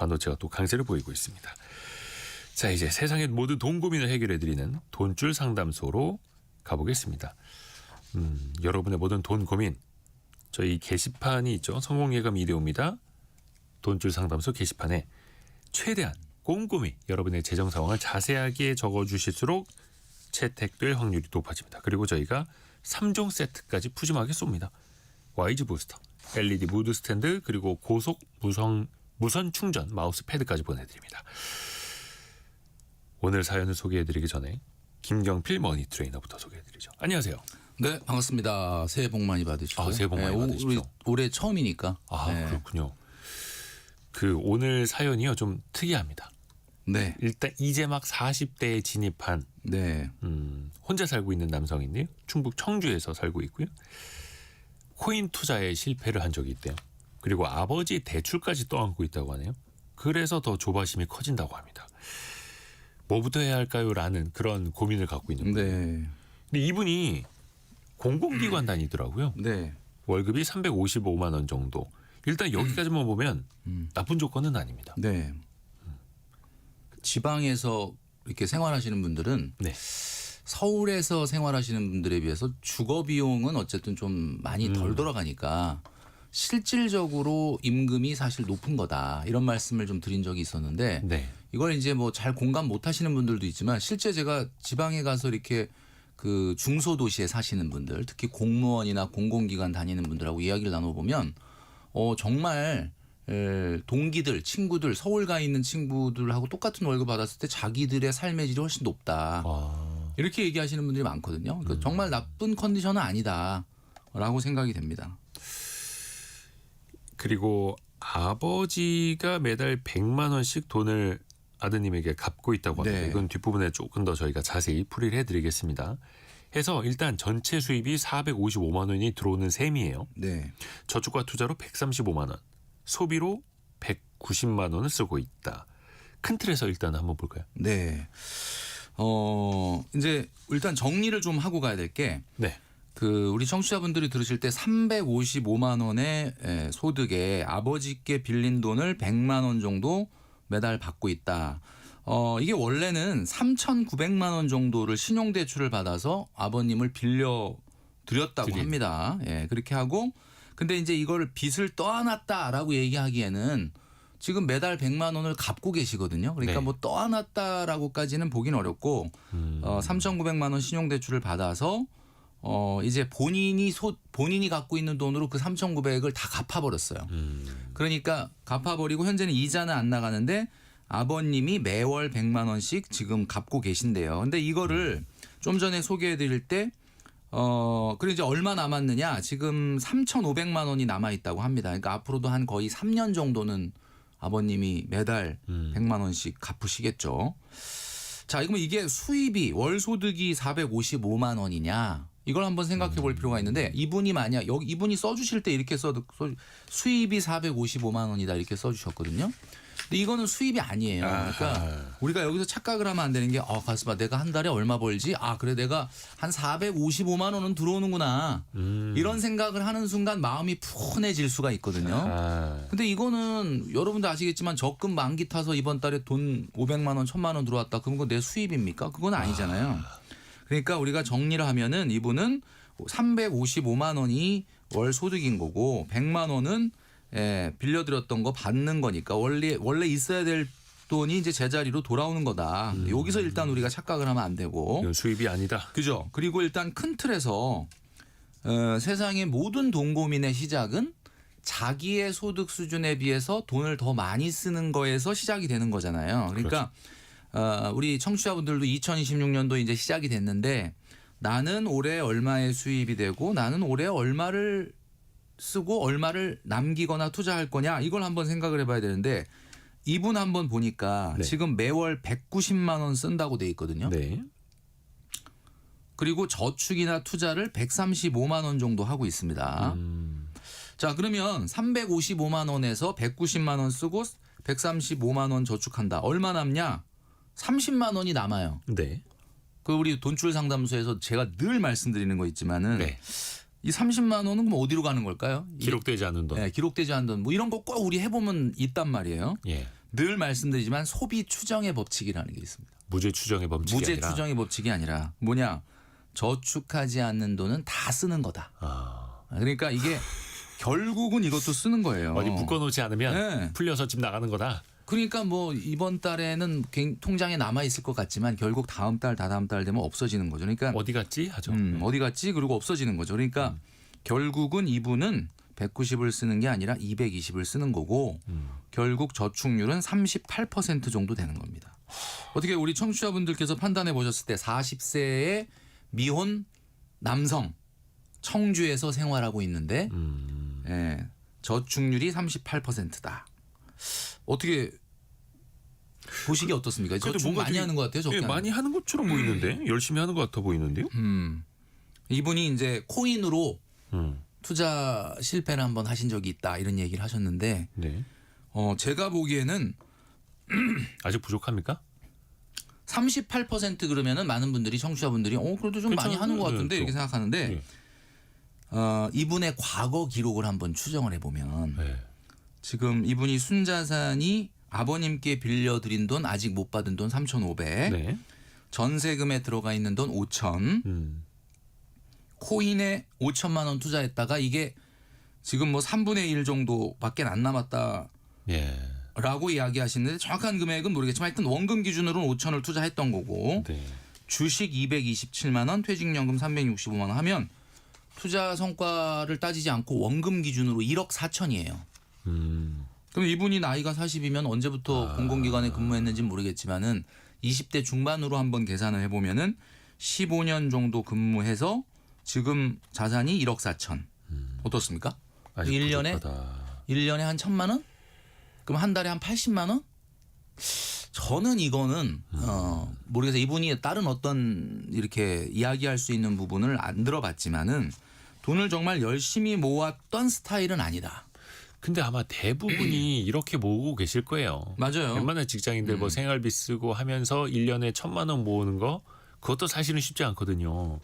반도체가 또 강세를 보이고 있습니다. 자, 이제 세상의 모든 돈 고민을 해결해드리는 돈줄 상담소로 가보겠습니다. 여러분의 모든 돈 고민, 저희 게시판이 있죠. 성공예감 이대호입니다. 돈줄 상담소 게시판에 최대한 꼼꼼히 여러분의 재정 상황을 자세하게 적어주실수록 채택될 확률이 높아집니다. 그리고 저희가 3종 세트까지 푸짐하게 쏩니다. YG 부스터, LED 무드 스탠드, 그리고 고속 무선 충전 마우스 패드까지 보내드립니다. 오늘 사연을 소개해드리기 전에 김경필 머니 트레이너부터 소개해드리죠. 안녕하세요. 네, 반갑습니다. 새해 복 많이 받으시고요. 아, 새해 복 많이 받으십시오. 올해 처음이니까. 아, 네. 그렇군요. 그 오늘 사연이요 좀 특이합니다. 네. 일단 이제 막 40대에 진입한 네. 혼자 살고 있는 남성인데요. 충북 청주에서 살고 있고요. 코인 투자에 실패를 한 적이 있대요. 그리고 아버지 대출까지 떠안고 있다고 하네요. 그래서 더 조바심이 커진다고 합니다. 뭐부터 해야 할까요? 라는 그런 고민을 갖고 있는 거예요. 네. 근데 이분이 공공기관 다니더라고요. 네. 월급이 355만 원 정도. 일단 여기까지만 보면 나쁜 조건은 아닙니다. 네. 지방에서 이렇게 생활하시는 분들은 네. 서울에서 생활하시는 분들에 비해서 주거 비용은 어쨌든 좀 많이 덜 돌아가니까 실질적으로 임금이 사실 높은 거다. 이런 말씀을 좀 드린 적이 있었는데 네. 이걸 이제 뭐 잘 공감 못 하시는 분들도 있지만 실제 제가 지방에 가서 이렇게 그 중소도시에 사시는 분들, 특히 공무원이나 공공기관 다니는 분들하고 이야기를 나눠보면 정말 동기들, 친구들, 서울 가 있는 친구들하고 똑같은 월급 받았을 때 자기들의 삶의 질이 훨씬 높다. 이렇게 얘기하시는 분들이 많거든요. 그러니까 정말 나쁜 컨디션은 아니다라고 생각이 됩니다. 그리고 아버지가 매달 100만 원씩 돈을 아드님에게 갚고 있다고 합니다. 네. 이건 뒷부분에 조금 더 저희가 자세히 풀이를 해드리겠습니다. 해서 일단 전체 수입이 455만 원이 들어오는 셈이에요. 네. 저축과 투자로 135만 원, 소비로 190만 원을 쓰고 있다. 큰 틀에서 일단 한번 볼까요? 네. 이제 일단 정리를 좀 하고 가야 될 게 네. 우리 청취자분들이 들으실 때 355만 원의 소득에 아버지께 빌린 돈을 100만 원 정도 매달 받고 있다. 이게 원래는 3,900만 원 정도를 신용대출을 받아서 아버님을 빌려 드렸다고 합니다. 예, 그렇게 하고 근데 이제 이걸 빚을 떠안았다라고 얘기하기에는 지금 매달 100만 원을 갚고 계시거든요. 그러니까 네. 뭐 떠안았다라고까지는 보긴 어렵고 3,900만 원 신용대출을 받아서 이제 본인이 갖고 있는 돈으로 그 3,900을 다 갚아버렸어요. 그러니까 갚아버리고 현재는 이자는 안 나가는데 아버님이 매월 100만 원씩 지금 갚고 계신데요. 근데 이거를 좀 전에 소개해드릴 때 그리고 이제 얼마 남았느냐? 지금 3,500만 원이 남아 있다고 합니다. 그러니까 앞으로도 한 거의 3년 정도는 아버님이 매달 100만 원씩 갚으시겠죠. 자, 그러면 이게 수입이 월 소득이 455만 원이냐? 이걸 한번 생각해 볼 필요가 있는데 이분이 만약 이분이 써주실 때 이렇게 수입이 455만 원이다 이렇게 써주셨거든요. 근데 이거는 수입이 아니에요. 그러니까 우리가 여기서 착각을 하면 안 되는 게 가슴아 내가 한 달에 얼마 벌지? 그래 내가 한 455만 원은 들어오는구나. 이런 생각을 하는 순간 마음이 푸근해질 수가 있거든요. 근데 이거는 여러분도 아시겠지만 적금 만기 타서 이번 달에 돈 500만 원, 1000만 원 들어왔다. 그럼 그거 내 수입입니까? 그건 아니잖아요. 그러니까 우리가 정리를 하면은 이분은 355만 원이 월 소득인 거고 100만 원은 빌려드렸던 거 받는 거니까 원래 있어야 될 돈이 이제 제자리로 돌아오는 거다. 여기서 일단 우리가 착각을 하면 안 되고. 이건 수입이 아니다. 그죠. 그리고 일단 큰 틀에서 세상의 모든 돈 고민의 시작은 자기의 소득 수준에 비해서 돈을 더 많이 쓰는 거에서 시작이 되는 거잖아요. 그러니까 우리 청취자분들도 2026년도 이제 시작이 됐는데 나는 올해 얼마의 수입이 되고 나는 올해 얼마를 쓰고 얼마를 남기거나 투자할 거냐 이걸 한번 생각을 해봐야 되는데 이분 한번 보니까 네. 지금 매월 190만 원 쓴다고 돼 있거든요. 네. 그리고 저축이나 투자를 135만 원 정도 하고 있습니다. 자, 그러면 355만 원에서 190만 원 쓰고 135만 원 저축한다. 얼마 남냐? 30만 원이 남아요. 네. 우리 돈줄 상담소에서 제가 늘 말씀드리는 거 있지만은 네. 이 30만 원은 그럼 어디로 가는 걸까요? 기록되지 않은 돈. 네, 기록되지 않은 돈. 뭐 이런 거 꼭 우리 해보면 있단 말이에요. 예. 늘 말씀드리지만 소비 추정의 법칙이라는 게 있습니다. 무죄 추정의 법칙이 무죄 아니라. 추정의 법칙이 아니라 뭐냐? 저축하지 않는 돈은 다 쓰는 거다. 그러니까 이게 결국은 이것도 쓰는 거예요. 어디 묶어놓지 않으면 네. 풀려서 집 나가는 거다. 그러니까 뭐 이번 달에는 통장에 남아 있을 것 같지만 결국 다음 달, 다다음 달 되면 없어지는 거죠. 그러니까 어디 갔지 하죠. 어디 갔지? 그리고 없어지는 거죠. 그러니까 결국은 이분은 190을 쓰는 게 아니라 220을 쓰는 거고 결국 저축률은 38% 정도 되는 겁니다. 어떻게 우리 청취자분들께서 판단해 보셨을 때 40세의 미혼 남성 청주에서 생활하고 있는데 예, 저축률이 38%다. 어떻게 보시기 어떻습니까? 그래도 저축 뭔가 많이 되게- 하는 것 같아요. 적게 예, 하는 많이 하는 것처럼 보이는데 열심히 하는 것 같아 보이는데요. 이분이 이제 코인으로 음. 투자 실패를 한번 하신 적이 있다 이런 얘기를 하셨는데 네. 제가 보기에는 아직 부족합니까? 38% 그러면은 많은 분들이 청취자분들이 그래도 좀 많이 괜찮아요. 하는 것 같은데 네, 이렇게 생각하는데 네. 이분의 과거 기록을 한번 추정을 해보면 네. 지금 이분이 순자산이 아버님께 빌려드린 돈 아직 못 받은 돈 3,500 네. 전세금에 들어가 있는 돈 5,000 코인에 5천만 원 투자했다가 이게 지금 뭐 3분의 1 정도밖에 안 남았다 예. 라고 이야기하시는데 정확한 금액은 모르겠지만 하여튼 원금 기준으로는 5천을 투자했던 거고 네. 주식 227만 원, 퇴직연금 365만 원 하면 투자 성과를 따지지 않고 원금 기준으로 1억 4천이에요. 그럼 이분이 나이가 40이면 언제부터 공공기관에 근무했는지 모르겠지만은 20대 중반으로 한번 계산을 해보면은 15년 정도 근무해서 지금 자산이 1억 4천. 어떻습니까? 아직 1년에 부족하다. 1년에 한 1,000만 원? 그럼 한 달에 한 80만 원? 저는 이거는 모르겠어요. 이분이 다른 어떤 이렇게 이야기할 수 있는 부분을 안 들어봤지만은 돈을 정말 열심히 모았던 스타일은 아니다. 근데 아마 대부분이 이렇게 모으고 계실 거예요. 맞아요. 웬만한 직장인들 뭐 생활비 쓰고 하면서 1년에 1,000만 원 모으는 거 그것도 사실은 쉽지 않거든요.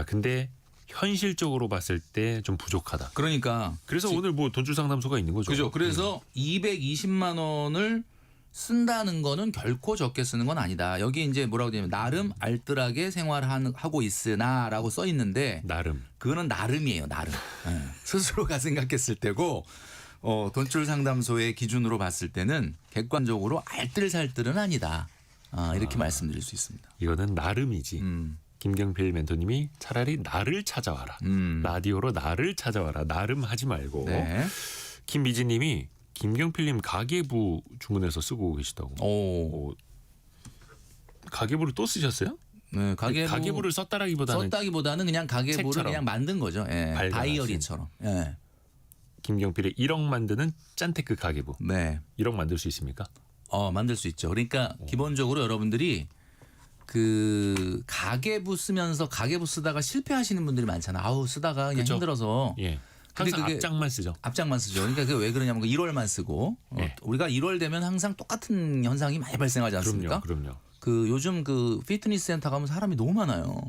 근데 현실적으로 봤을 때 좀 부족하다. 그러니까 그래서 오늘 뭐 돈줄 상담소가 있는 거죠. 그죠. 그래서 220만 원을 쓴다는 거는 결코 적게 쓰는 건 아니다. 여기 이제 뭐라고 되냐면 나름 알뜰하게 생활하고 있으나라고 써 있는데 나름. 그거는 나름이에요. 나름. 예. 스스로가 생각했을 때고 돈줄 상담소의 기준으로 봤을 때는 객관적으로 알뜰살뜰은 아니다. 이렇게 말씀드릴 수 있습니다. 이거는 나름이지. 김경필 멘토님이 차라리 나를 찾아와라. 라디오로 나를 찾아와라. 나름 하지 말고. 네. 김미진님이 김경필님 가계부 주문해서 쓰고 계시다고. 오. 가계부를 또 쓰셨어요? 네, 가계부를 썼다라기보다는 썼다기보다는 그냥 가계부를 책처럼. 그냥 만든 거죠. 예. 발간하신. 다이어리처럼. 예. 김경필의 1억 만드는 짠테크 가계부. 네. 1억 만들 수 있습니까? 만들 수 있죠. 그러니까 기본적으로 여러분들이 그 가계부 쓰면서 가계부 쓰다가 실패하시는 분들이 많잖아. 쓰다가 그냥 그쵸. 힘들어서 예. 근데 항상 그게 앞장만 쓰죠. 앞장만 쓰죠. 그러니까 그게 왜 그러냐면 1월만 쓰고 네. 우리가 1월 되면 항상 똑같은 현상이 많이 발생하지 않습니까? 그럼요. 그 요즘 그 피트니스 센터 가면 사람이 너무 많아요.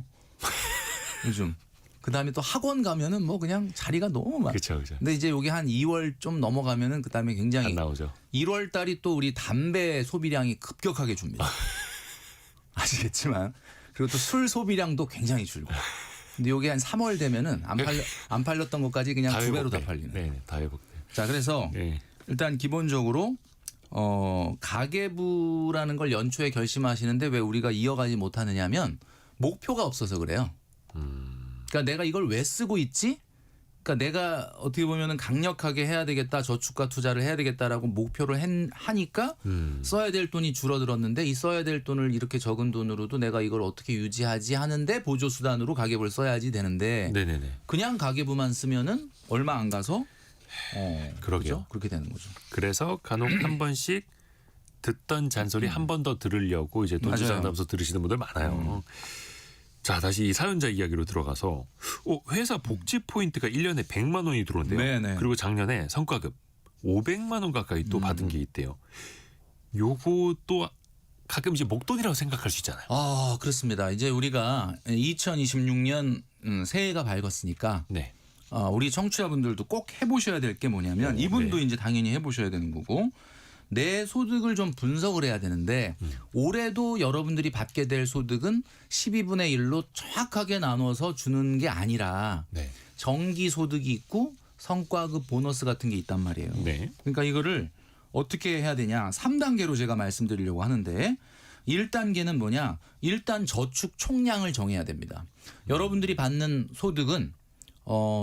요즘. 그다음에 또 학원 가면은 뭐 그냥 자리가 너무 많아. 그렇죠. 근데 이제 여기 한 2월 좀 넘어가면은 그다음에 굉장히 안 나오죠. 1월 달이 또 우리 담배 소비량이 급격하게 줍니다. 아시겠지만 그리고 또 술 소비량도 굉장히 줄고. 근데 여기 한 3월 되면은 안 팔렸던 것까지 그냥 두 배로 다 팔리는. 네, 다 회복돼. 자, 그래서 네. 일단 기본적으로 가계부라는 걸 연초에 결심하시는데 왜 우리가 이어가지 못하느냐면 목표가 없어서 그래요. 그러니까 내가 이걸 왜 쓰고 있지? 그러니까 내가 어떻게 보면은 강력하게 해야 되겠다, 저축과 투자를 해야 되겠다라고 목표를 하니까 써야 될 돈이 줄어들었는데 이 써야 될 돈을 이렇게 적은 돈으로도 내가 이걸 어떻게 유지하지 하는데 보조 수단으로 가계부를 써야지 되는데 네네네. 그냥 가계부만 쓰면은 얼마 안 가서 그러게요. 그죠? 그렇게 되는 거죠. 그래서 간혹 한 번씩 듣던 잔소리 한 번 더 들으려고 이제 돈줄 맞아요. 상담소 들으시는 분들 많아요. 자, 다시 이 사연자 이야기로 들어가서 회사 복지 포인트가 1년에 100만 원이 들어온대요. 네네. 그리고 작년에 성과급 500만 원 가까이 또 받은 게 있대요. 요것도 가끔 이제 목돈이라고 생각할 수 있잖아요. 그렇습니다. 이제 우리가 2026년 새해가 밝았으니까 네. 우리 청취자분들도 꼭 해보셔야 될 게 뭐냐면 이분도 네. 이제 당연히 해보셔야 되는 거고 내 소득을 좀 분석을 해야 되는데 올해도 여러분들이 받게 될 소득은 12분의 1로 정확하게 나눠서 주는 게 아니라 네. 정기 소득이 있고 성과급 보너스 같은 게 있단 말이에요. 네. 그러니까 이거를 어떻게 해야 되냐. 3단계로 제가 말씀드리려고 하는데 1단계는 뭐냐. 일단 저축 총량을 정해야 됩니다. 여러분들이 받는 소득은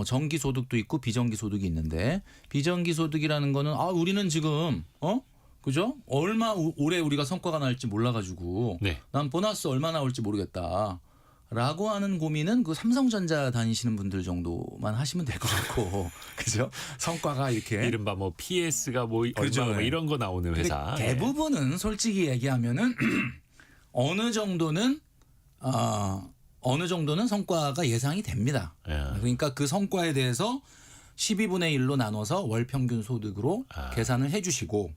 정기 소득도 있고 비정기 소득이 있는데 비정기 소득이라는 거는 우리는 지금 그죠? 얼마 올해 우리가 성과가 날지 몰라가지고 네. 난 보너스 얼마 나올지 모르겠다. 라고 하는 고민은 그 삼성전자 다니시는 분들 정도만 하시면 될 것 같고, 그죠? 성과가 이렇게 이른바 뭐 PS가 뭐 그죠. 얼마 뭐 이런 거 나오는 근데 회사. 대부분은 솔직히 얘기하면은 어느 정도는 성과가 예상이 됩니다. 예. 그러니까 그 성과에 대해서 12분의 1로 나눠서 월 평균 소득으로 계산을 해주시고,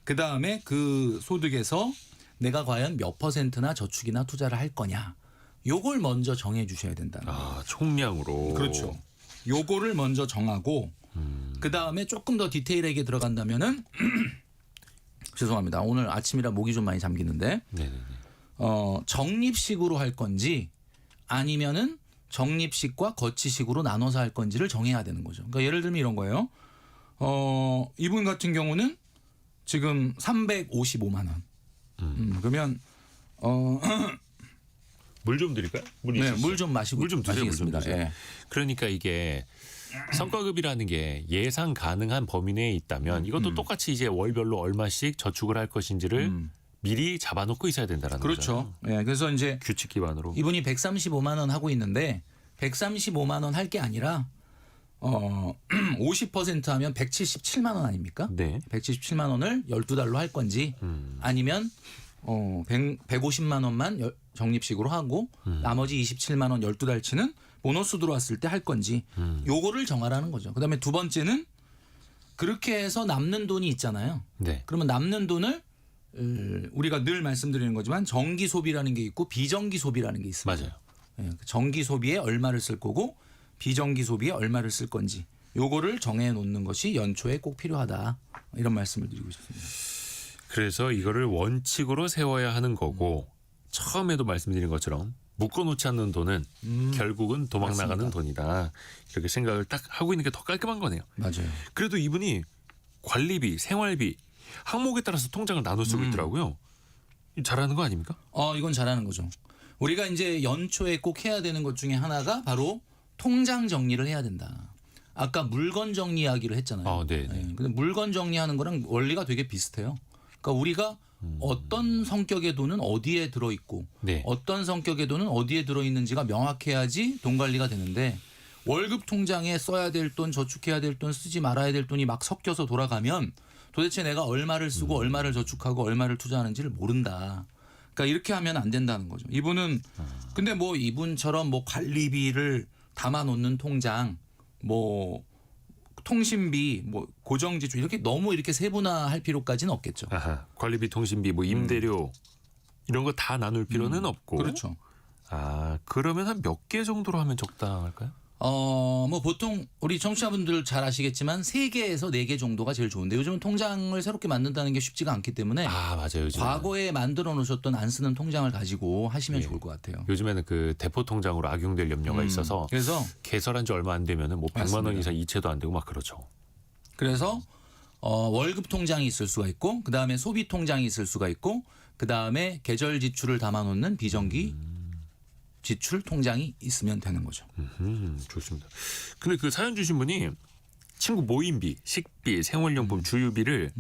그 다음에 그 소득에서 내가 과연 몇 %나 저축이나 투자를 할 거냐. 요걸 먼저 정해 주셔야 된다는 거예요. 총량으로. 그렇죠. 요거를 먼저 정하고 그다음에 조금 더 디테일하게 들어간다면은 죄송합니다. 오늘 아침이라 목이 좀 많이 잠기는데 네네네. 적립식으로 할 건지 아니면은 적립식과 거치식으로 나눠서 할 건지를 정해야 되는 거죠. 그러니까 예를 들면 이런 거예요. 이분 같은 경우는 지금 355만 원. 그러면 물 좀 드릴까요? 네, 물 좀 마시고 물 좀 드세요. 마시겠습니다. 예. 그러니까 이게 성과급이라는 게 예상 가능한 범위 내에 있다면 이것도 똑같이 이제 월별로 얼마씩 저축을 할 것인지를 미리 잡아놓고 있어야 된다는 그렇죠. 거죠. 예, 그래서 이제 규칙 기반으로. 이분이 135만 원 하고 있는데 135만 원 할 게 아니라 50% 하면 177만 원 아닙니까? 네. 177만 원을 12달로 할 건지 아니면 150만 원만 적립식으로 하고 나머지 27만 원 12달치는 보너스 들어왔을 때 할 건지 요거를 정하라는 거죠. 그다음에 두 번째는 그렇게 해서 남는 돈이 있잖아요. 네. 그러면 남는 돈을 우리가 늘 말씀드리는 거지만 정기 소비라는 게 있고 비정기 소비라는 게 있습니다. 맞아요. 예, 정기 소비에 얼마를 쓸 거고 비정기 소비에 얼마를 쓸 건지 요거를 정해 놓는 것이 연초에 꼭 필요하다. 이런 말씀을 드리고 싶습니다. 그래서 이거를 원칙으로 세워야 하는 거고 처음에도 말씀드린 것처럼 묶어놓지 않는 돈은 결국은 도망 나가는 돈이다. 이렇게 생각을 딱 하고 있는 게 더 깔끔한 거네요. 맞아요. 그래도 이분이 관리비, 생활비 항목에 따라서 통장을 나눠 쓰고 있더라고요. 잘하는 거 아닙니까? 이건 잘하는 거죠. 우리가 이제 연초에 꼭 해야 되는 것 중에 하나가 바로 통장 정리를 해야 된다. 아까 물건 정리 이야기를 했잖아요. 네. 근데 물건 정리하는 거랑 원리가 되게 비슷해요. 그러니까 우리가 어떤 성격의 돈은 어디에 들어있고 네. 어떤 성격의 돈은 어디에 들어있는지가 명확해야지 돈 관리가 되는데 월급 통장에 써야 될 돈, 저축해야 될 돈, 쓰지 말아야 될 돈이 막 섞여서 돌아가면 도대체 내가 얼마를 쓰고 얼마를 저축하고 얼마를 투자하는지를 모른다. 그러니까 이렇게 하면 안 된다는 거죠. 이분은 근데 뭐 이분처럼 뭐 관리비를 담아놓는 통장, 뭐 통신비, 뭐 고정지출 이렇게 너무 이렇게 세분화할 필요까지는 없겠죠. 아하, 관리비, 통신비, 뭐 임대료 이런 거 다 나눌 필요는 없고. 그렇죠. 그러면 한 몇 개 정도로 하면 적당할까요? 뭐 보통 우리 청취자분들 잘 아시겠지만 3개에서 4개 정도가 제일 좋은데 요즘은 통장을 새롭게 만든다는 게 쉽지가 않기 때문에 맞아요. 요즘에는. 과거에 만들어 놓으셨던 안 쓰는 통장을 가지고 하시면 좋을 것 같아요. 요즘에는 그 대포 통장으로 악용될 염려가 있어서 그래서 개설한 지 얼마 안 되면은 뭐 100만 원 이상 이체도 안 되고 막 그렇죠. 그래서 월급 통장이 있을 수가 있고 그다음에 소비 통장이 있을 수가 있고 그다음에 계절 지출을 담아 놓는 비정기 지출 통장이 있으면 되는 거죠. 좋습니다. 근데 그 사연 주신 분이 친구 모임비, 식비, 생활용품, 주유비를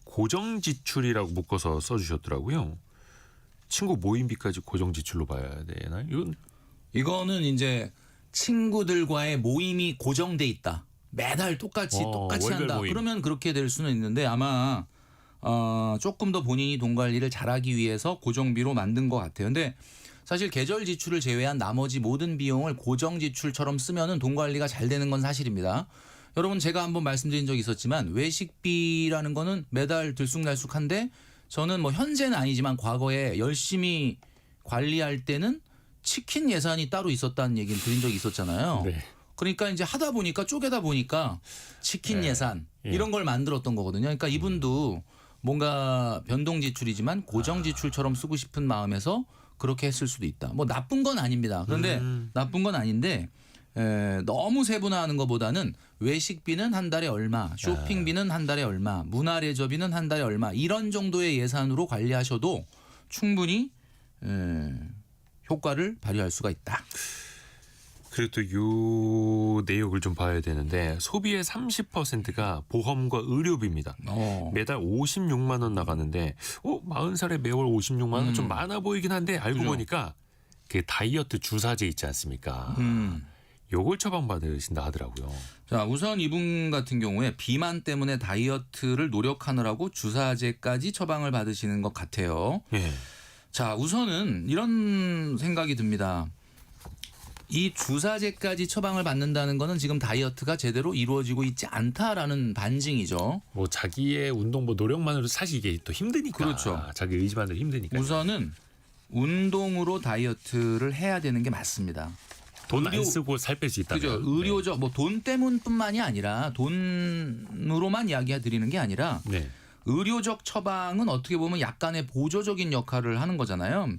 고정 지출이라고 묶어서 써주셨더라고요. 친구 모임비까지 고정 지출로 봐야 되나요? 이거는 이제 친구들과의 모임이 고정돼 있다. 매달 똑같이 월별 한다. 모임. 그러면 그렇게 될 수는 있는데 아마 조금 더 본인이 돈 관리를 잘하기 위해서 고정비로 만든 것 같아요. 근데 사실 계절 지출을 제외한 나머지 모든 비용을 고정 지출처럼 쓰면은 돈 관리가 잘 되는 건 사실입니다. 여러분 제가 한번 말씀드린 적이 있었지만 외식비라는 거는 매달 들쑥날쑥한데 저는 뭐 현재는 아니지만 과거에 열심히 관리할 때는 치킨 예산이 따로 있었다는 얘기를 드린 적이 있었잖아요. 네. 그러니까 이제 하다 보니까 쪼개다 보니까 치킨 예산 이런 걸 만들었던 거거든요. 그러니까 이분도 뭔가 변동 지출이지만 고정 지출처럼 쓰고 싶은 마음에서 그렇게 했을 수도 있다. 뭐 나쁜 건 아닙니다. 그런데 나쁜 건 아닌데 너무 세분화하는 것보다는 외식비는 한 달에 얼마, 쇼핑비는 한 달에 얼마, 문화레저비는 한 달에 얼마 이런 정도의 예산으로 관리하셔도 충분히 효과를 발휘할 수가 있다. 그리고 또 요 내용을 좀 봐야 되는데 소비의 30%가 보험과 의료비입니다. 매달 56만 원 나가는데 40살에 매월 56만 원 좀 많아 보이긴 한데 알고 그죠. 보니까 그 다이어트 주사제 있지 않습니까? 요걸 처방받으신다 하더라고요. 자, 우선 이분 같은 경우에 비만 때문에 다이어트를 노력하느라고 주사제까지 처방을 받으시는 것 같아요. 예. 자, 우선은 이런 생각이 듭니다. 이 주사제까지 처방을 받는다는 거는 지금 다이어트가 제대로 이루어지고 있지 않다라는 반증이죠. 뭐 자기의 운동 뭐 노력만으로 사실 이게 또 힘드니까. 그렇죠. 자기 의지만으로 힘드니까. 우선은 운동으로 다이어트를 해야 되는 게 맞습니다. 돈 안 쓰고 살 뺄 수 있다면. 그죠. 의료적 뭐 돈 때문뿐만이 아니라 돈으로만 이야기 드리는 게 아니라 네. 의료적 처방은 어떻게 보면 약간의 보조적인 역할을 하는 거잖아요.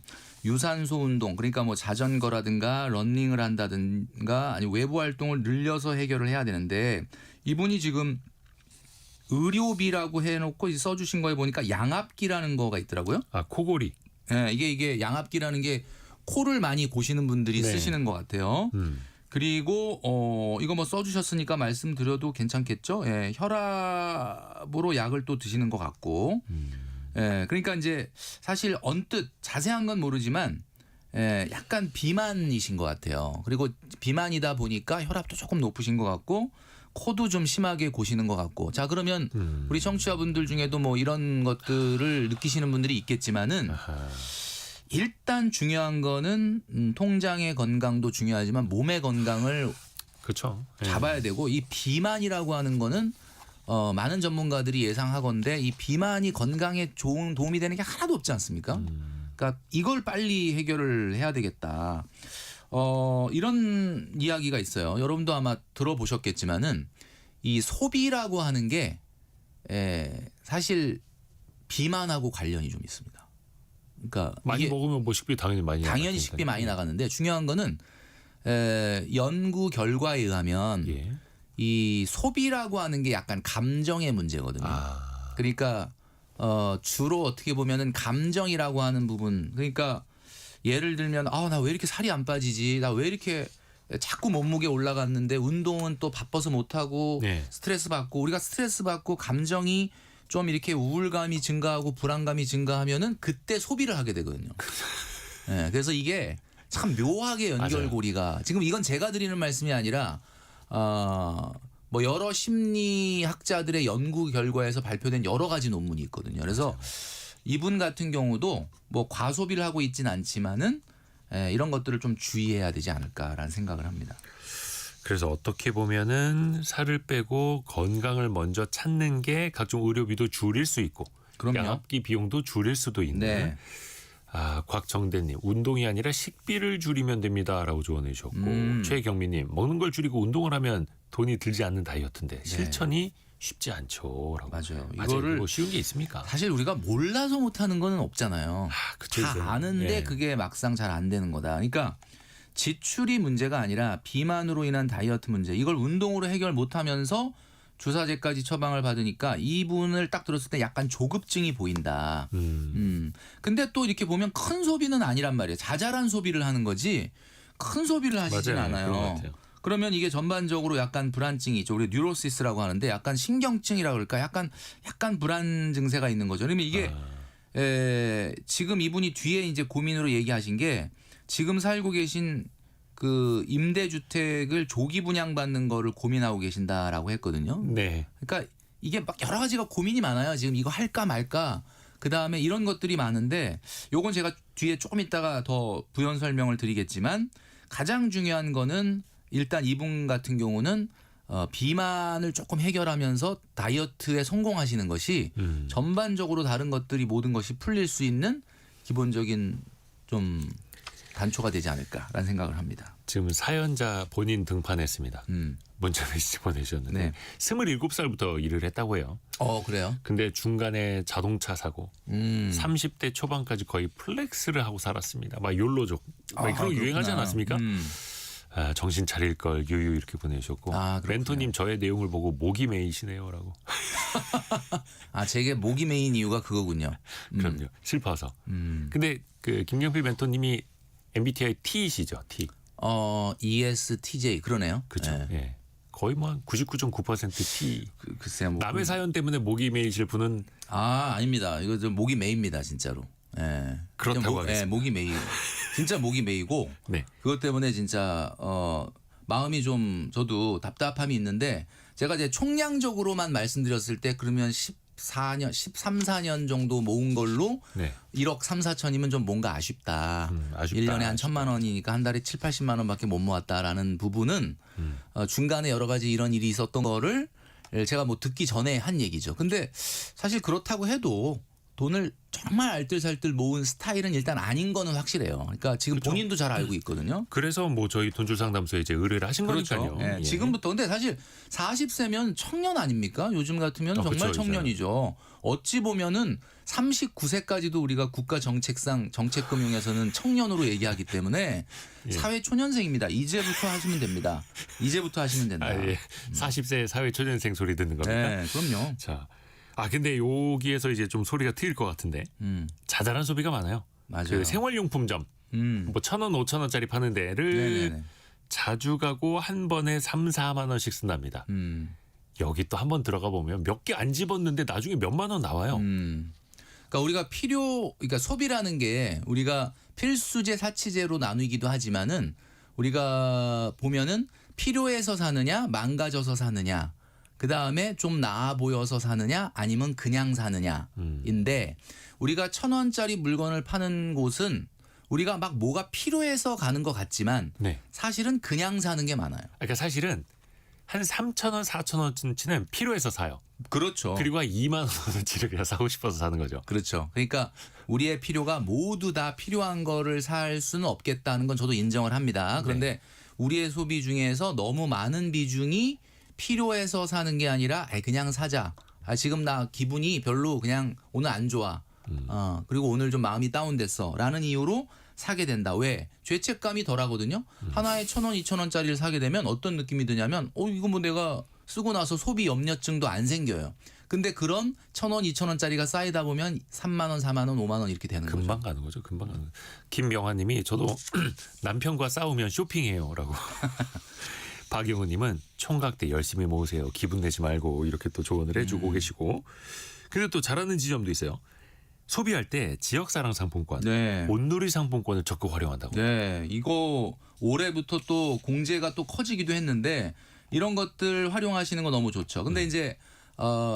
유산소 운동 그러니까 뭐 자전거라든가 러닝을 한다든가 아니 외부 활동을 늘려서 해결을 해야 되는데 이분이 지금 의료비라고 해놓고 써주신 거에 보니까 양압기라는 거가 있더라고요. 아 코골이. 네, 이게 양압기라는 게 코를 많이 고시는 분들이 네. 쓰시는 것 같아요. 그리고 이거 뭐 써주셨으니까 말씀드려도 괜찮겠죠? 예, 혈압으로 약을 또 드시는 것 같고. 예, 그러니까 이제 사실 언뜻 자세한 건 모르지만 약간 비만이신 것 같아요. 그리고 비만이다 보니까 혈압도 조금 높으신 것 같고 코도 좀 심하게 고시는 것 같고. 자, 그러면 우리 청취자분들 중에도 뭐 이런 것들을 느끼시는 분들이 있겠지만은 일단 중요한 거는 통장의 건강도 중요하지만 몸의 건강을 그렇죠. 예. 잡아야 되고 이 비만이라고 하는 거는 많은 전문가들이 예상하건대 이 비만이 건강에 좋은 도움이 되는 게 하나도 없지 않습니까? 그러니까 이걸 빨리 해결을 해야 되겠다. 이런 이야기가 있어요. 여러분도 아마 들어보셨겠지만은 이 소비라고 하는 게 사실 비만하고 관련이 좀 있습니다. 그러니까 많이 이게 먹으면 뭐 식비 당연히 많이 당연히 나가니까요. 식비 많이 나가는데 중요한 거는 연구 결과에 의하면 예. 이 소비라고 하는 게 약간 감정의 문제거든요. 그러니까 주로 어떻게 보면은 감정이라고 하는 부분. 그러니까 예를 들면 나 왜 이렇게 살이 안 빠지지? 나 왜 이렇게 자꾸 몸무게 올라갔는데 운동은 또 바빠서 못 하고 네. 스트레스 받고 우리가 스트레스 받고 감정이 좀 이렇게 우울감이 증가하고 불안감이 증가하면은 그때 소비를 하게 되거든요. 네, 그래서 이게 참 묘하게 연결고리가 지금 이건 제가 드리는 말씀이 아니라 뭐 여러 심리학자들의 연구 결과에서 발표된 여러 가지 논문이 있거든요. 그래서 이분 같은 경우도 뭐 과소비를 하고 있지는 않지만은 이런 것들을 좀 주의해야 되지 않을까라는 생각을 합니다. 그래서 어떻게 보면은 살을 빼고 건강을 먼저 찾는 게 각종 의료비도 줄일 수 있고 그럼요. 양압기 비용도 줄일 수도 있는. 네. 곽정대님 운동이 아니라 식비를 줄이면 됩니다라고 조언해 주셨고 최경민님 먹는 걸 줄이고 운동을 하면 돈이 들지 않는 다이어트인데 실천이 쉽지 않죠라고. 맞아요. 이거를 뭐 쉬운 게 있습니까? 사실 우리가 몰라서 못하는 거는 없잖아요. 그쵸, 이제. 다 아는데 예. 그게 막상 잘 안 되는 거다. 그러니까 지출이 문제가 아니라 비만으로 인한 다이어트 문제. 이걸 운동으로 해결 못하면서 주사제까지 처방을 받으니까 이분을 딱 들었을 때 약간 조급증이 보인다. 근데 또 이렇게 보면 큰 소비는 아니란 말이에요. 자잘한 소비를 하는 거지 큰 소비를 하시진 맞아요. 그런 것 않아요. 같아요. 그러면 이게 전반적으로 약간 불안증이 있죠. 우리 뉴로시스라고 하는데 약간 신경증이라고 그럴까? 약간 불안 증세가 있는 거죠. 그러면 이게 지금 이분이 뒤에 이제 고민으로 얘기하신 게 지금 살고 계신 그 임대주택을 조기 분양받는 거를 고민하고 계신다라고 했거든요. 네. 그러니까 이게 막 여러 가지가 고민이 많아요. 지금 이거 할까 말까. 그다음에 이런 것들이 많은데 요건 제가 뒤에 조금 있다가 더 부연 설명을 드리겠지만 가장 중요한 거는 일단 이분 같은 경우는 비만을 조금 해결하면서 다이어트에 성공하시는 것이 전반적으로 다른 것들이 모든 것이 풀릴 수 있는 기본적인 좀 단초가 되지 않을까라는 생각을 합니다. 지금 사연자 본인 등판했습니다. 문자 메시지 보내주셨는데 네. 27살부터 일을 했다고 해요. 그래요? 근데 중간에 자동차 사고 30대 초반까지 거의 플렉스를 하고 살았습니다. 막 욜로족. 막 그런 거 유행하지 그렇구나. 않았습니까? 아, 정신 차릴 걸 유유 이렇게 보내주셨고 그렇군요. 멘토님 저의 내용을 보고 목이 메이시네요라고. 제게 목이 메인 이유가 그거군요. 그럼요. 슬퍼서. 근데 그 김경필 멘토님이 MBTI T이시죠. T. ESTJ 그러네요. 그렇죠. 네. 예. 거의 뭐 한 99.9% T. 글쎄요. 남의 사연 때문에 목이 메이실 분은 아닙니다. 이거 좀 목이 메입니다, 진짜로. 예. 그렇다고 하겠습니다. 목이 메이. 진짜 목이 메이고. 네. 그것 때문에 진짜 마음이 좀 저도 답답함이 있는데 제가 이제 총량적으로만 말씀드렸을 때 그러면 13, 14년 정도 모은 걸로 네. 1억 3, 4천이면 좀 뭔가 아쉽다. 아쉽다. 1년에 한 1,000만 원이니까 한 달에 7, 80만 원밖에 못 모았다라는 부분은 중간에 여러 가지 이런 일이 있었던 거를 제가 뭐 듣기 전에 한 얘기죠. 근데 사실 그렇다고 해도 돈을 정말 알뜰살뜰 모은 스타일은 일단 아닌 거는 확실해요. 그러니까 지금 그렇죠. 본인도 잘 알고 있거든요. 그래서 뭐 저희 돈줄 상담소에 이제 의뢰를 하신 거니까요. 예, 예. 지금부터 근데 사실 40세면 청년 아닙니까? 요즘 같으면 정말 그렇죠, 청년이죠. 어찌 보면은 39세까지도 우리가 국가 정책상 정책금융에서는 청년으로 얘기하기 때문에 예. 사회 초년생입니다. 이제부터 하시면 됩니다. 이제부터 하시면 된다. 아, 예. 40세 사회 초년생 소리 듣는 겁니까? 네, 그럼요. 자, 근데 여기에서 이제 좀 소리가 트일 것 같은데 자잘한 소비가 많아요. 맞아요. 그 생활용품점 뭐 1,000원, 5,000원짜리 파는 데를 네네네. 자주 가고 한 번에 3, 4만 원씩 쓴답니다. 여기 또 한 번 들어가 보면 몇 개 안 집었는데 나중에 몇만 원 나와요. 그러니까 우리가 그러니까 소비라는 게 우리가 필수재, 사치재로 나누기도 하지만은 우리가 보면은 필요해서 사느냐, 망가져서 사느냐, 그 다음에 좀 나아 보여서 사느냐, 아니면 그냥 사느냐인데 우리가 1,000원짜리 물건을 파는 곳은 우리가 막 뭐가 필요해서 가는 것 같지만 네. 사실은 그냥 사는 게 많아요. 그러니까 사실은 한 3,000원, 4,000원치는 필요해서 사요. 그렇죠. 그리고 한 2만 원어치를 그냥 사고 싶어서 사는 거죠. 그렇죠. 그러니까 우리의 필요가 모두 다 필요한 거를 살 수는 없겠다는 건 저도 인정을 합니다. 그런데 우리의 소비 중에서 너무 많은 비중이 필요해서 사는 게 아니라 그냥 사자. 지금 나 기분이 별로 그냥 오늘 안 좋아. 그리고 오늘 좀 마음이 다운됐어. 라는 이유로 사게 된다. 왜? 죄책감이 덜하거든요. 하나에 1,000원, 2,000원짜리를 사게 되면 어떤 느낌이 드냐면 이거 뭐 내가 쓰고 나서 소비 염려증도 안 생겨요. 근데 그런 1,000원, 2,000원짜리가 쌓이다 보면 3만 원, 4만 원, 5만 원 이렇게 되는 거죠. 금방 가는 거죠. 금방 가는 거죠. 김명환님이 저도 남편과 싸우면 쇼핑해요라고. 박영우님은 총각 때 열심히 모으세요. 기분 내지 말고 이렇게 또 조언을 해주고 계시고. 근데 또 잘하는 지점도 있어요. 소비할 때 지역사랑 상품권, 네. 온누리 상품권을 적극 활용한다고. 네, 이거 올해부터 또 공제가 또 커지기도 했는데 이런 것들 활용하시는 거 너무 좋죠. 근데 이제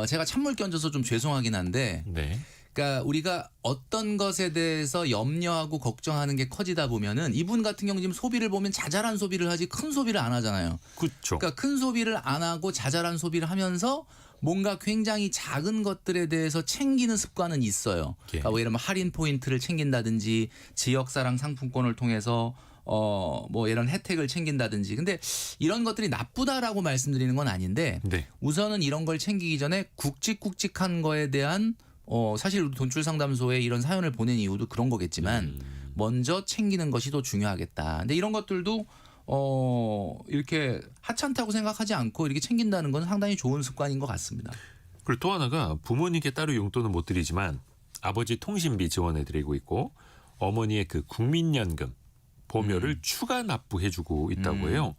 제가 찬물 끼얹어서 좀 죄송하긴 한데, 네. 그러니까 우리가 어떤 것에 대해서 염려하고 걱정하는 게 커지다 보면은 이분 같은 경우 지금 소비를 보면 자잘한 소비를 하지 큰 소비를 안 하잖아요. 그렇죠. 그러니까 큰 소비를 안 하고 자잘한 소비를 하면서 뭔가 굉장히 작은 것들에 대해서 챙기는 습관은 있어요. 예. 그러니까 예를 들면 할인 포인트를 챙긴다든지 지역사랑 상품권을 통해서 뭐 이런 혜택을 챙긴다든지. 근데 이런 것들이 나쁘다라고 말씀드리는 건 아닌데 네. 우선은 이런 걸 챙기기 전에 굵직굵직한 거에 대한 사실 돈줄 상담소에 이런 사연을 보낸 이유도 그런 거겠지만 먼저 챙기는 것이 더 중요하겠다. 근데 이런 것들도 이렇게 하찮다고 생각하지 않고 이렇게 챙긴다는 건 상당히 좋은 습관인 것 같습니다. 그리고 또 하나가 부모님께 따로 용돈은 못 드리지만 아버지 통신비 지원해드리고 있고 어머니의 그 국민연금 보험료를 추가 납부해주고 있다고 해요.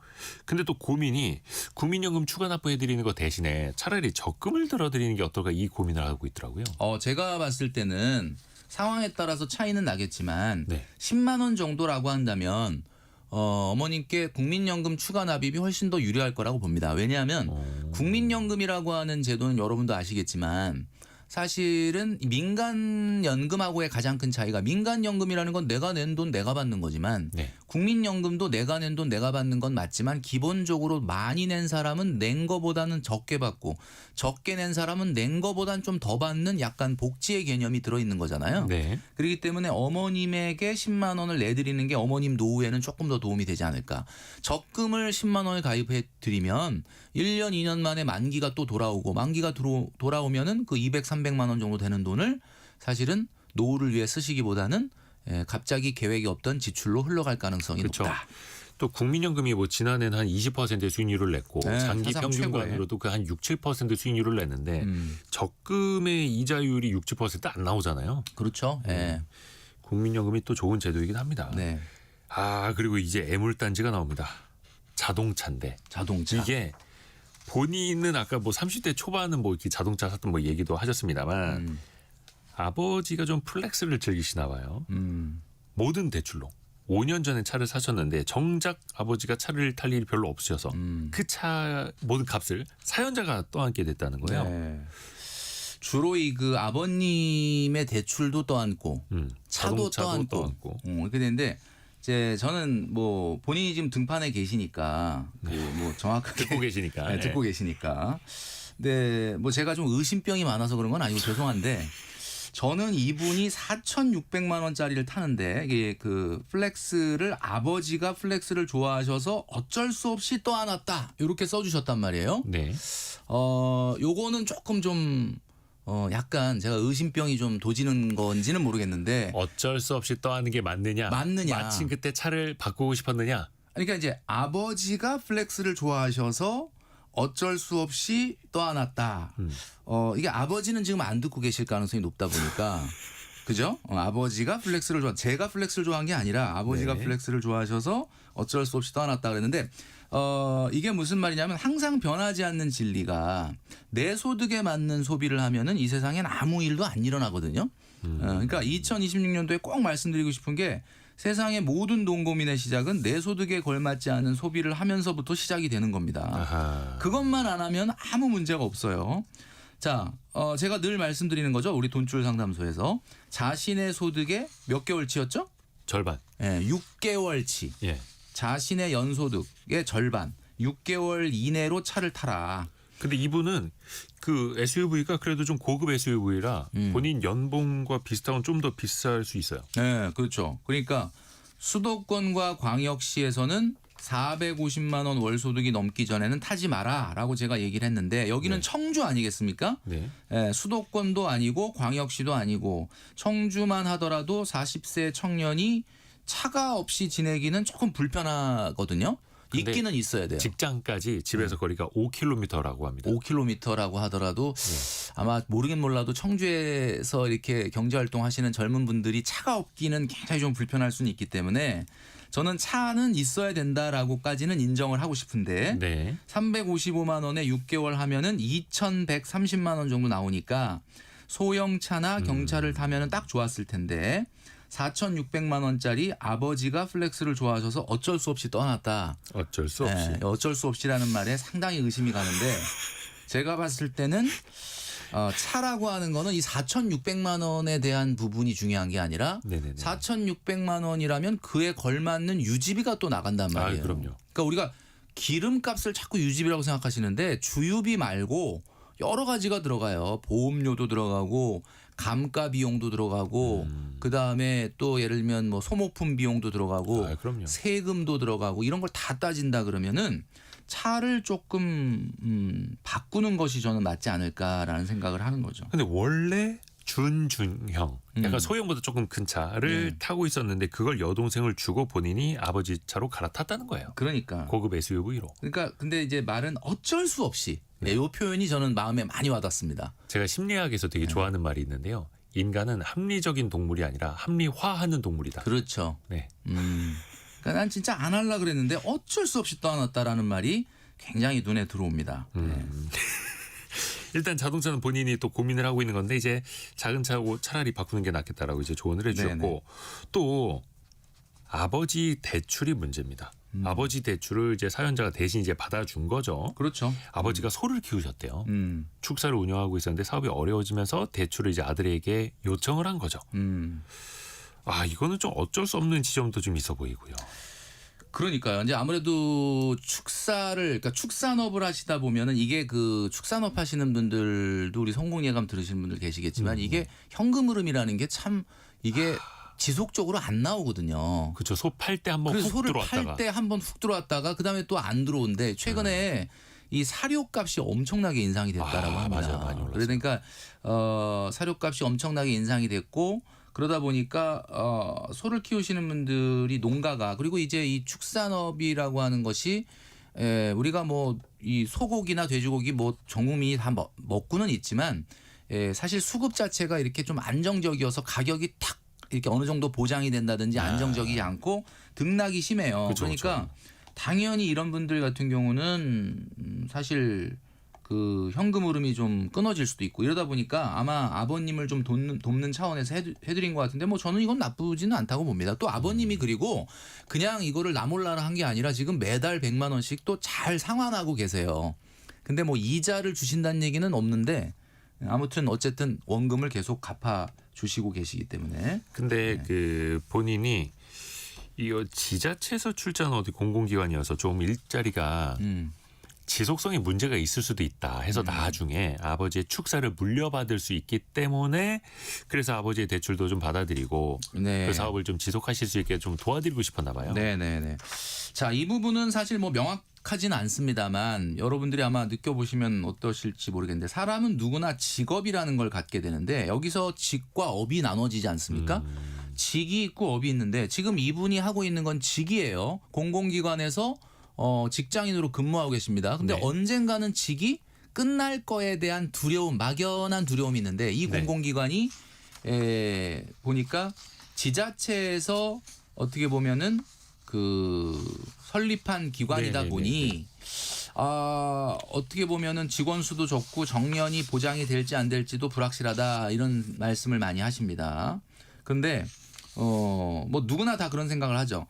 근데 또 고민이 국민연금 추가 납부해드리는 거 대신에 차라리 적금을 들어드리는 게 어떨까 이 고민을 하고 있더라고요. 제가 봤을 때는 상황에 따라서 차이는 나겠지만 네. 10만 원 정도라고 한다면 어머님께 국민연금 추가 납입이 훨씬 더 유리할 거라고 봅니다. 왜냐하면 국민연금이라고 하는 제도는 여러분도 아시겠지만 사실은 민간연금하고의 가장 큰 차이가 민간연금이라는 건 내가 낸 돈 내가 받는 거지만 네. 국민연금도 내가 낸 돈 내가 받는 건 맞지만 기본적으로 많이 낸 사람은 낸 거보다는 적게 받고 적게 낸 사람은 낸 거보다는 좀 더 받는 약간 복지의 개념이 들어있는 거잖아요. 네. 그렇기 때문에 어머님에게 10만 원을 내드리는 게 어머님 노후에는 조금 더 도움이 되지 않을까. 적금을 10만 원을 가입해 드리면 1년 2년 만에 만기가 또 돌아오고 만기가 돌아오면은 그 200, 300만 원 정도 되는 돈을 사실은 노후를 위해 쓰시기보다는 갑자기 계획이 없던 지출로 흘러갈 가능성이 그렇죠. 높다. 또 국민연금이 뭐 지난해는 한 20%의 수익률을 냈고 네, 장기 사상 평균관으로도 그 한 6, 7% 수익률을 냈는데 적금의 이자율이 6, 7%안 나오잖아요. 그렇죠. 예. 국민연금이 또 좋은 제도이긴 합니다. 네. 아 그리고 이제 애물단지가 나옵니다. 자동차인데 자동차. 이게 본인은 아까 뭐 30대 초반은 뭐 이렇게 자동차 샀던 뭐 얘기도 하셨습니다만 아버지가 좀 플렉스를 즐기시나 봐요. 모든 대출로 5년 전에 차를 사셨는데 정작 아버지가 차를 탈 일이 별로 없으셔서 그 차 모든 값을 사연자가 떠안게 됐다는 거예요. 네. 주로 이 그 아버님의 대출도 떠안고 차도 자동차도 떠안고 이렇게 되는데 이제 저는 뭐 본인이 지금 등판에 계시니까 그 뭐 정확하게 듣고 계시니까. 네, 듣고 계시니까. 근데 뭐 제가 좀 의심병이 많아서 그런 건 아니고 죄송한데 저는 이분이 4,600만 원짜리를 타는데 이게 그 플렉스를 아버지가 플렉스를 좋아하셔서 어쩔 수 없이 떠안았다 이렇게 써주셨단 말이에요. 네. 요거는 조금 좀 약간 제가 의심병이 좀 도지는 건지는 모르겠는데 어쩔 수 없이 떠하는 게 맞느냐? 맞느냐. 마침 그때 차를 바꾸고 싶었느냐? 그러니까 이제 아버지가 플렉스를 좋아하셔서 어쩔 수 없이 떠안았다. 이게 아버지는 지금 안 듣고 계실 가능성이 높다 보니까 그죠? 아버지가 플렉스를 제가 플렉스를 좋아한 게 아니라 아버지가 네. 플렉스를 좋아하셔서 어쩔 수 없이 떠안았다 그랬는데 이게 무슨 말이냐면 항상 변하지 않는 진리가 내 소득에 맞는 소비를 하면은 이 세상엔 아무 일도 안 일어나거든요. 그러니까 2026년도에 꼭 말씀드리고 싶은 게 세상의 모든 돈 고민의 시작은 내 소득에 걸맞지 않은 소비를 하면서부터 시작이 되는 겁니다. 아하. 그것만 안 하면 아무 문제가 없어요. 자, 제가 늘 말씀드리는 거죠. 우리 돈줄 상담소에서 자신의 소득의 몇 개월치였죠? 절반. 6개월치. 예. 자신의 연소득의 절반 6개월 이내로 차를 타라. 근데 이분은 그 SUV가 그래도 좀 고급 SUV라 본인 연봉과 비슷하면 좀 더 비쌀 수 있어요. 네, 그렇죠. 그러니까 수도권과 광역시에서는 450만 원 월 소득이 넘기 전에는 타지 마라라고 제가 얘기를 했는데 여기는 네. 청주 아니겠습니까? 네. 수도권도 아니고 광역시도 아니고 청주만 하더라도 40세 청년이 차가 없이 지내기는 조금 불편하거든요. 근데 있기는 있어야 돼요. 직장까지 집에서 거리가 5km라고 합니다. 5km라고 하더라도 아마 모르긴 몰라도 청주에서 이렇게 경제활동 하시는 젊은 분들이 차가 없기는 굉장히 좀 불편할 수는 있기 때문에 저는 차는 있어야 된다라고까지는 인정을 하고 싶은데 네. 355만 원에 6개월 하면은 2,130만 원 정도 나오니까 소형차나 경차를 타면은 딱 좋았을 텐데 4,600만 원짜리 아버지가 플렉스를 좋아하셔서 어쩔 수 없이 떠났다. 어쩔 수 없이. 어쩔 수 없이라는 말에 상당히 의심이 가는데 제가 봤을 때는 차라고 하는 거는 이 4,600만 원에 대한 부분이 중요한 게 아니라 네네네. 4,600만 원이라면 그에 걸맞는 유지비가 또 나간단 말이에요. 그럼요. 그러니까 우리가 기름값을 자꾸 유지비라고 생각하시는데 주유비 말고 여러 가지가 들어가요. 보험료도 들어가고 감가 비용도 들어가고 그다음에 또 예를 들면 뭐 소모품 비용도 들어가고 그럼요. 세금도 들어가고 이런 걸 다 따진다 그러면은 차를 조금 바꾸는 것이 저는 맞지 않을까라는 생각을 하는 거죠. 근데 원래 준형 약간 소형보다 조금 큰 차를 타고 있었는데 그걸 여동생을 주고 본인이 아버지 차로 갈아탔다는 거예요. 그러니까. 고급 SUV로. 그러니까 근데 이제 말은 어쩔 수 없이 이 표현이 저는 마음에 많이 와닿습니다. 제가 심리학에서 되게 좋아하는 말이 있는데요. 인간은 합리적인 동물이 아니라 합리화하는 동물이다. 그렇죠. 네. 그러니까 난 진짜 안 하려고 그랬는데 어쩔 수 없이 떠났다라는 말이 굉장히 눈에 들어옵니다. 네. 일단 자동차는 본인이 또 고민을 하고 있는 건데 이제 작은 차고 차라리 바꾸는 게 낫겠다라고 이제 조언을 해주셨고 네네. 또 아버지 대출이 문제입니다. 아버지 대출을 이제 사연자가 대신 이제 받아준 거죠. 그렇죠. 아버지가 소를 키우셨대요. 음. 축사를 운영하고 있었는데 사업이 어려워지면서 대출을 이제 아들에게 요청을 한 거죠. 아, 이거는 좀 어쩔 수 없는 지점도 좀 있어 보이고요. 그러니까요. 이제 아무래도 그러니까 축산업을 하시다 보면은 이게 그 축산업 하시는 분들도 우리 성공예감 들으시는 분들 계시겠지만 이게 현금 흐름이라는 게 참 이게 지속적으로 안 나오거든요. 그렇죠. 소 팔 때 한번 그래서 훅 소를 들어왔다가. 팔 때 한번 훅 들어왔다가 그다음에 또 안 들어온데 최근에 이 사료값이 엄청나게 인상이 됐다라고 합니다. 맞아요. 많이 올랐어요. 그러니까 사료값이 엄청나게 인상이 됐고 그러다 보니까 소를 키우시는 분들이 농가가 그리고 이제 이 축산업이라고 하는 것이 우리가 뭐 이 소고기나 돼지고기 뭐 전 국민이 다 먹고는 있지만 사실 수급 자체가 이렇게 좀 안정적이어서 가격이 탁 이렇게 어느 정도 보장이 된다든지 안정적이지 않고 등락이 심해요. 그쵸, 그러니까 당연히 이런 분들 같은 경우는 사실 그 현금 흐름이 좀 끊어질 수도 있고 이러다 보니까 아마 아버님을 좀 돕는 차원에서 해드린 것 같은데 뭐 저는 이건 나쁘지는 않다고 봅니다. 또 아버님이 그리고 그냥 이거를 나 몰라라 한 게 아니라 지금 매달 100만 원씩 또 잘 상환하고 계세요. 근데 뭐 이자를 주신다는 얘기는 없는데 아무튼 어쨌든 원금을 계속 갚아 주시고 계시기 때문에. 근데 그 본인이 이 지자체에서 출자한 어디 공공기관이어서 좀 일자리가 지속성에 문제가 있을 수도 있다 해서 나중에 아버지의 축사를 물려받을 수 있기 때문에 그래서 아버지의 대출도 좀 받아들이고 네. 그 사업을 좀 지속하실 수 있게 좀 도와드리고 싶었나 봐요. 네네네. 자, 이 부분은 사실 뭐 명확하진 않습니다만 여러분들이 아마 느껴보시면 어떠실지 모르겠는데 사람은 누구나 직업이라는 걸 갖게 되는데 여기서 직과 업이 나눠지지 않습니까? 직이 있고 업이 있는데 지금 이분이 하고 있는 건 직이에요. 공공기관에서 직장인으로 근무하고 계십니다. 근데 네. 언젠가는 직이 끝날 거에 대한 두려움, 막연한 두려움이 있는데 이 네. 공공기관이 보니까 지자체에서 어떻게 보면은 그 설립한 기관이다 네네네네. 보니 어떻게 보면은 직원 수도 적고 정년이 보장이 될지 안 될지도 불확실하다 이런 말씀을 많이 하십니다. 근데 뭐 누구나 다 그런 생각을 하죠.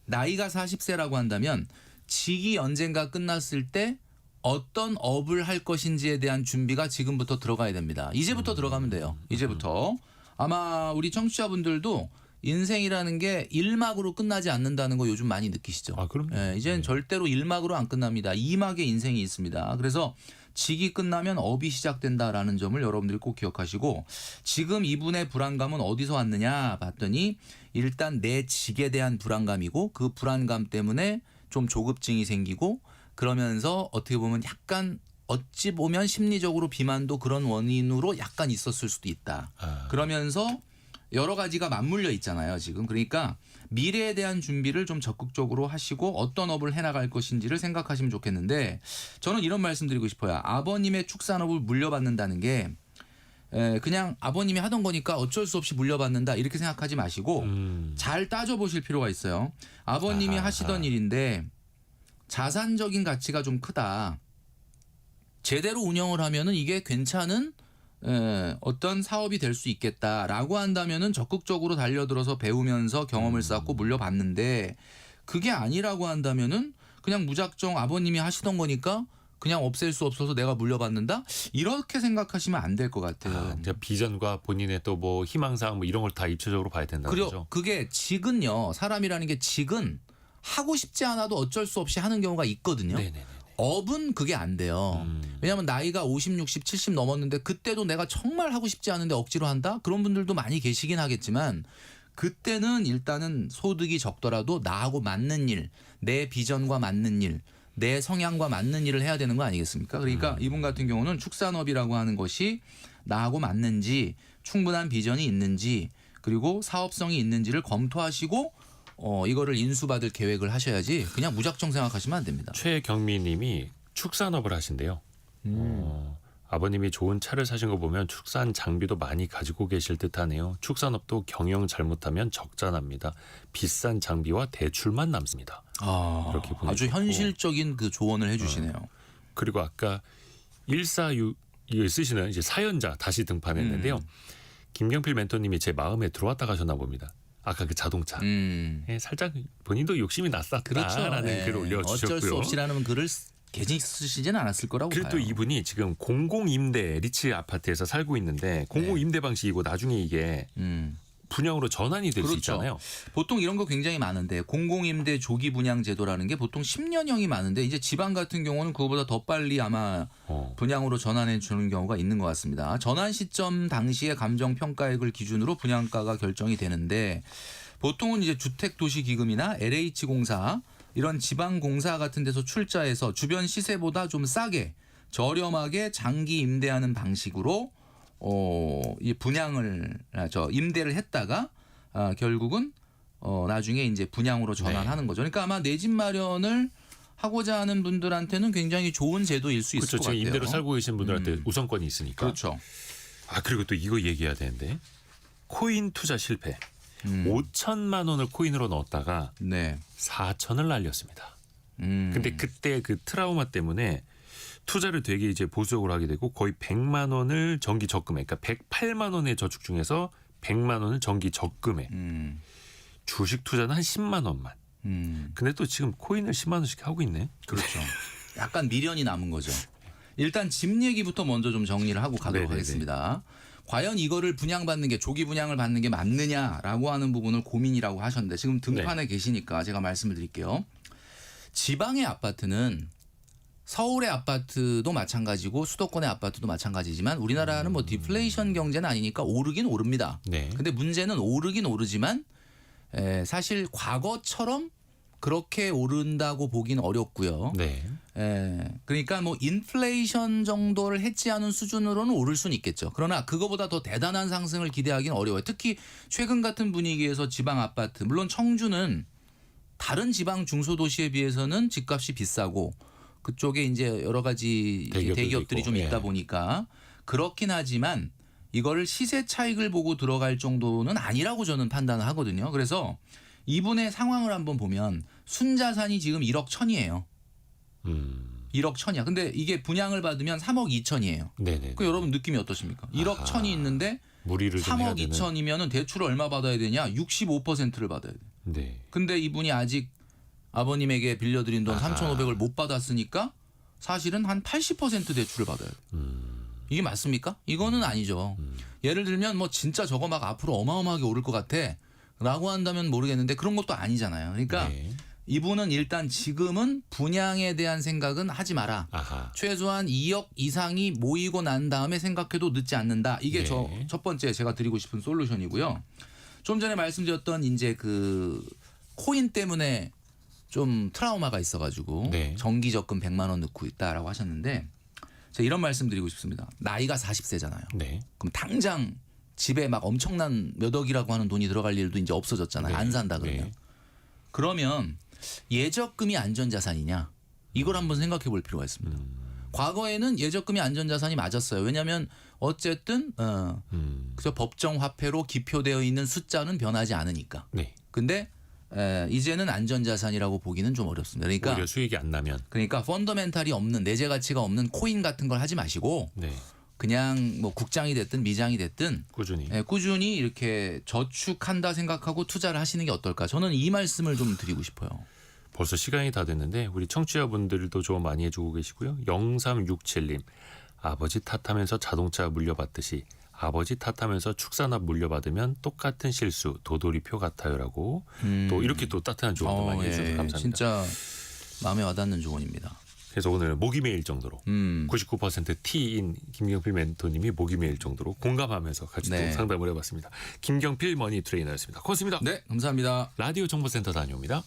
나이가 40세라고 한다면 직이 언젠가 끝났을 때 어떤 업을 할 것인지에 대한 준비가 지금부터 들어가야 됩니다. 이제부터 들어가면 돼요. 이제부터. 아마 우리 청취자분들도 인생이라는 게 1막으로 끝나지 않는다는 거 요즘 많이 느끼시죠. 아, 그럼요. 이제는 절대로 1막으로 안 끝납니다. 2막의 인생이 있습니다. 그래서 직이 끝나면 업이 시작된다라는 점을 여러분들이 꼭 기억하시고 지금 이분의 불안감은 어디서 왔느냐 봤더니 일단 내 직에 대한 불안감이고 그 불안감 때문에 좀 조급증이 생기고 그러면서 어떻게 보면 약간 어찌 보면 심리적으로 비만도 그런 원인으로 약간 있었을 수도 있다. 그러면서 여러 가지가 맞물려 있잖아요, 지금. 그러니까 미래에 대한 준비를 좀 적극적으로 하시고 어떤 업을 해나갈 것인지를 생각하시면 좋겠는데 저는 이런 말씀 드리고 싶어요. 아버님의 축산업을 물려받는다는 게 그냥 아버님이 하던 거니까 어쩔 수 없이 물려받는다 이렇게 생각하지 마시고 잘 따져보실 필요가 있어요. 아버님이 하시던 일인데 자산적인 가치가 좀 크다. 제대로 운영을 하면은 이게 괜찮은 어떤 사업이 될 수 있겠다라고 한다면은 적극적으로 달려들어서 배우면서 경험을 쌓고 물려받는데 그게 아니라고 한다면은 그냥 무작정 아버님이 하시던 거니까 그냥 없앨 수 없어서 내가 물려받는다 이렇게 생각하시면 안 될 것 같아요. 이제 비전과 본인의 또 뭐 희망사항 뭐 이런 걸 다 입체적으로 봐야 된다는 그리고 거죠. 그게 직은요 사람이라는 게 직은 하고 싶지 않아도 어쩔 수 없이 하는 경우가 있거든요. 네네네. 업은 그게 안 돼요. 왜냐하면 나이가 50, 60, 70 넘었는데 그때도 내가 정말 하고 싶지 않은데 억지로 한다? 그런 분들도 많이 계시긴 하겠지만 그때는 일단은 소득이 적더라도 나하고 맞는 일, 내 비전과 맞는 일, 내 성향과 맞는 일을 해야 되는 거 아니겠습니까? 그러니까 이분 같은 경우는 축산업이라고 하는 것이 나하고 맞는지 충분한 비전이 있는지 그리고 사업성이 있는지를 검토하시고 이거를 인수받을 계획을 하셔야지 그냥 무작정 생각하시면 안 됩니다. 최경미 님이 축산업을 하신대요. 아버님이 좋은 차를 사신 거 보면 축산 장비도 많이 가지고 계실 듯하네요. 축산업도 경영 잘못하면 적자 납니다. 비싼 장비와 대출만 남습니다. 이렇게 보내주셨고. 아주 현실적인 그 조언을 해주시네요. 그리고 아까 146 이걸 쓰시는 이제 사연자 다시 등판했는데요. 김경필 멘토님이 제 마음에 들어왔다 가셨나 봅니다. 아까 그 자동차 살짝 본인도 욕심이 났었다라는 그렇죠. 글을 올려주셨고요. 어쩔 수 없이라는 글을 괜히 쓰시진 않았을 거라고 그리고 봐요. 또 이분이 지금 공공임대 리츠 아파트에서 살고 있는데 공공임대 방식이고 나중에 이게 분양으로 전환이 될 수 그렇죠. 있잖아요. 보통 이런 거 굉장히 많은데 공공임대 조기 분양 제도라는 게 보통 10년형이 많은데 이제 지방 같은 경우는 그거보다 더 빨리 아마 분양으로 전환해 주는 경우가 있는 것 같습니다. 전환 시점 당시의 감정 평가액을 기준으로 분양가가 결정이 되는데 보통은 이제 주택도시기금이나 LH공사 이런 지방공사 같은 데서 출자해서 주변 시세보다 좀 싸게 저렴하게 장기 임대하는 방식으로 이 분양을 임대를 했다가 결국은 나중에 이제 분양으로 전환하는 거죠. 그러니까 아마 내 집 마련을 하고자 하는 분들한테는 굉장히 좋은 제도일 수 있을 그렇죠. 것 지금 같아요. 임대로 살고 계신 분들한테 우선권이 있으니까. 그렇죠. 아 그리고 또 이거 얘기해야 되는데 코인 투자 실패. 5천만 원을 코인으로 넣었다가 네. 4천을 날렸습니다. 근데 그때 그 트라우마 때문에 투자를 되게 이제 보수적으로 하게 되고 거의 100만 원을 정기 적금에 그러니까 108만 원의 저축 중에서 100만 원을 정기 적금에 주식 투자는 한 10만 원만. 근데 또 지금 코인을 10만 원씩 하고 있네. 그렇죠. 약간 미련이 남은 거죠. 일단 집 얘기부터 먼저 좀 정리를 하고 가도록 네네네. 하겠습니다. 과연 이거를 분양받는 게 조기 분양을 받는 게 맞느냐라고 하는 부분을 고민이라고 하셨는데 지금 등판에 계시니까 제가 말씀을 드릴게요. 지방의 아파트는 서울의 아파트도 마찬가지고 수도권의 아파트도 마찬가지지만 우리나라는 뭐 디플레이션 경제는 아니니까 오르긴 오릅니다. 네. 근데 문제는 오르긴 오르지만 사실 과거처럼 그렇게 오른다고 보기는 어렵고요. 네. 그러니까 뭐 인플레이션 정도를 해지하는 수준으로는 오를 수는 있겠죠. 그러나 그거보다 더 대단한 상승을 기대하기는 어려워요. 특히 최근 같은 분위기에서 지방 아파트 물론 청주는 다른 지방 중소도시에 비해서는 집값이 비싸고 그쪽에 이제 여러 가지 대기업들이 좀 있다 보니까 그렇긴 하지만 이거를 시세 차익을 보고 들어갈 정도는 아니라고 저는 판단을 하거든요. 그래서 이분의 상황을 한번 보면 순자산이 지금 1억 1천이에요. 1억 1천이야. 근데 이게 분양을 받으면 3억 2천이에요. 네네. 그 여러분 느낌이 어떠십니까? 1억 1천이 있는데 무리를 좀 해야 3억 되는. 2천이면은 대출을 얼마 받아야 되냐? 65%를 받아야 돼. 네. 근데 이분이 아직 아버님에게 빌려드린 돈 3,500을 못 받았으니까 사실은 한 80% 대출을 받아야 돼. 이게 맞습니까? 이거는 아니죠. 예를 들면 뭐 진짜 저거 막 앞으로 어마어마하게 오를 것 같아 라고 한다면 모르겠는데 그런 것도 아니잖아요. 그러니까 네. 이분은 일단 지금은 분양에 대한 생각은 하지 마라. 아하. 최소한 2억 이상이 모이고 난 다음에 생각해도 늦지 않는다. 이게 네. 첫 번째 제가 드리고 싶은 솔루션이고요. 좀 전에 말씀드렸던 이제 그 코인 때문에 좀 트라우마가 있어가지고 네. 정기 적금 100만 원 넣고 있다라고 하셨는데 제가 이런 말씀 드리고 싶습니다. 나이가 40세잖아요. 네. 그럼 당장 집에 막 엄청난 몇 억이라고 하는 돈이 들어갈 일도 이제 없어졌잖아요. 네. 안 산다 그러면. 네. 그러면 예적금이 안전자산이냐 이걸 한번 생각해 볼 필요가 있습니다. 과거에는 예적금이 안전자산이 맞았어요. 왜냐하면 어쨌든 그저 법정 화폐로 기표되어 있는 숫자는 변하지 않으니까. 네. 근데 이제는 안전자산이라고 보기는 좀 어렵습니다. 그러니까 오히려 수익이 안 나면. 펀더멘탈이 없는 내재 가치가 없는 코인 같은 걸 하지 마시고 네. 그냥 뭐 국장이 됐든 미장이 됐든 꾸준히. 꾸준히 이렇게 저축한다 생각하고 투자를 하시는 게 어떨까? 저는 이 말씀을 좀 드리고 싶어요. 벌써 시간이 다 됐는데 우리 청취자분들도 조언 많이 해주고 계시고요. 0367님 아버지 탓하면서 자동차 물려받듯이 아버지 탓하면서 축산업 물려받으면 똑같은 실수 도돌이표 같아요라고 또 이렇게 또 따뜻한 조언도 많이 해주셔서 감사합니다. 진짜 마음에 와닿는 조언입니다. 그래서 오늘 목이 메일 정도로 99% T인 김경필 멘토님이 목이 메일 정도로 공감하면서 같이 네. 또 상담을 해봤습니다. 김경필 머니 트레이너였습니다. 고맙습니다. 네, 감사합니다. 라디오 정보센터 다녀옵니다.